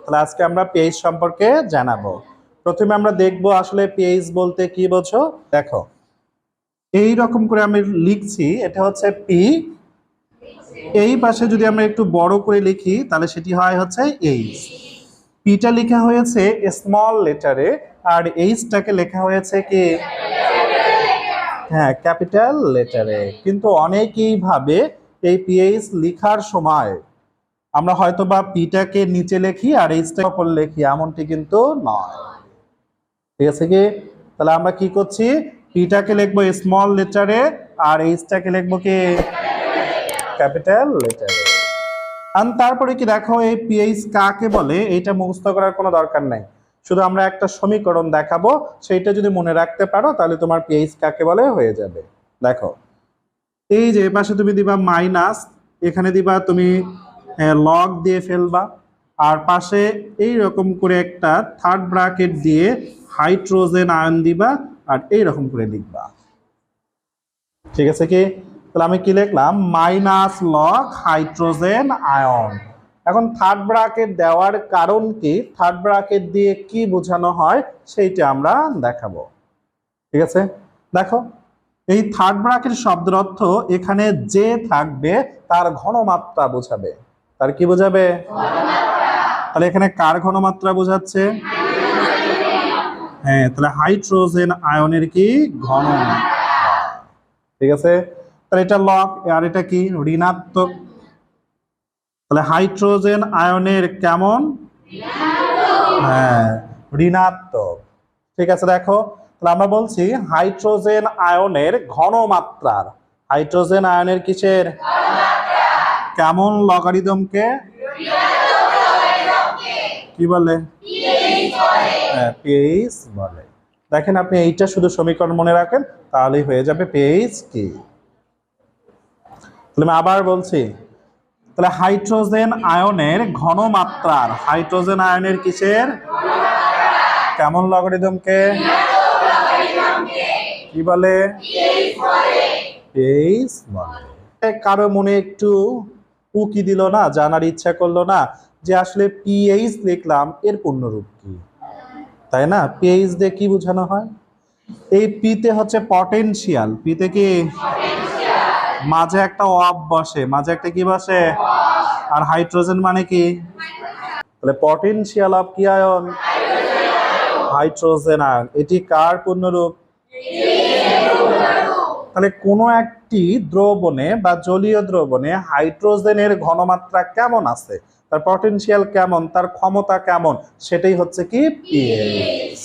তাহলে আজকে আমরা পিএইচ সম্পর্কে জানাবো। প্রথমে আমরা দেখবো আসলে পিএইচ বলতে কি বোঝো। দেখো এই রকম করে আমি লিখছি, এটা হচ্ছে পি। এই পাশে যদি আমরা একটু বড় করে লিখি তাহলে সেটি হয় হচ্ছে এইচ। পিটা লেখা হয়েছে স্মল লেটারে আর এইচটাকে লেখা হয়েছে কি হ্যাঁ ক্যাপিটাল লেটারে। কিন্তু অনেকেই ভাবে এই পিএইচ লেখার সময় আমরা হয়তো বা পিটাকে নিচে লিখি আর এইচটাকে উপরে লিখি, এমনটি কিন্তু নয়। ঠিক আছে কি? তাহলে আমরা কি করছি, পিটাকে লিখবো স্মল লেটারে আর এইচটাকে লিখবো কি ক্যাপিটাল লেটারে। আর তারপরে কি দেখো এই পিএইচ কাকে বলে এইটা মুখস্থ করার কোনো দরকার নাই, শুধু আমরা একটা সমীকরণ দেখাবো, সেইটা যদি মনে রাখতে পারো তাহলে তোমার পিএইচ কাকে বলে হয়ে যাবে। দেখো এই যে পাশে তুমি দিবা মাইনাস, এখানে দিবা তুমি লগ দিয়ে ফেলবা, আর পাশে এই রকম করে একটা থার্ড ব্র্যাকেট দিয়ে হাইড্রোজেন আয়ন দিবা আর এই রকম করে লিখবা। ঠিক আছে কি? তাহলে আমি কি লিখলাম, মাইনাস লগ হাইড্রোজেন আয়ন। এখন থার্ড ব্র্যাকেট দেওয়ার কারণ কি, থার্ড ব্র্যাকেট দিয়ে কি বোঝানো হয় সেইটা আমরা দেখাবো। ঠিক আছে, দেখো এই থার্ড ব্র্যাকেট শব্দের অর্থ এখানে যে থাকবে তার ঘনমাত্রা বোঝাবে। তার কি বোঝাবে? তাহলে এখানে কার ঘনমাত্রা বোঝাচ্ছে? হ্যাঁ, তাহলে হাইড্রোজেন আয়নের কি ঘনমাত্রা। ঠিক আছে, তাহলে এটা লগ আর এটা কি ঋণাত্মক। তাহলে হাইড্রোজেন আয়নের কেমন? হ্যাঁ ঋণাত্মক। ঠিক আছে, দেখো তাহলে আমরা বলছি হাইড্রোজেন আয়নের ঘনমাত্রার, হাইড্রোজেন আয়নের কিসের কেমন লগারিদমকে কি বলে? হ্যাঁ পিএইচ বলে। দেখেন আপনি এইটা শুধু সমীকরণ মনে রাখেন তাহলেই হয়ে যাবে পিএইচ কি। তাহলে আমি আবার বলছি, তাহলে হাইড্রোজেন আয়নের ঘনমাত্রার, হাইড্রোজেন আয়নের কিসের কেমন লগারিদমকে কি বলে? পিএইচ বলে। কারো মনে একটু উকি দিল না, জানার ইচ্ছা করলো না যে আসলে পিএইচ লিখলাম এর পূর্ণরূপ কি, তাই না? পিএইচ দিয়ে কি বোঝানো হয়? এই পিতে হচ্ছে পটেনশিয়াল, পিতে কি মাঝে একটা অফ বসে, মাঝে একটা কি বসে, আর হাইড্রোজেন মানে কি? তাহলে পটেনশিয়াল অফ কি আয়ন? Hydrogen ion. এটি কার পূর্ণরূপ? তাহলে কোনো একটি দ্রবণে বা জলীয় দ্রবণে হাইড্রোজেনের ঘনমাত্রা কেমন আছে, তার পটেনশিয়াল কেমন, তার ক্ষমতা কেমন, সেটাই হচ্ছে কি পিএইচ।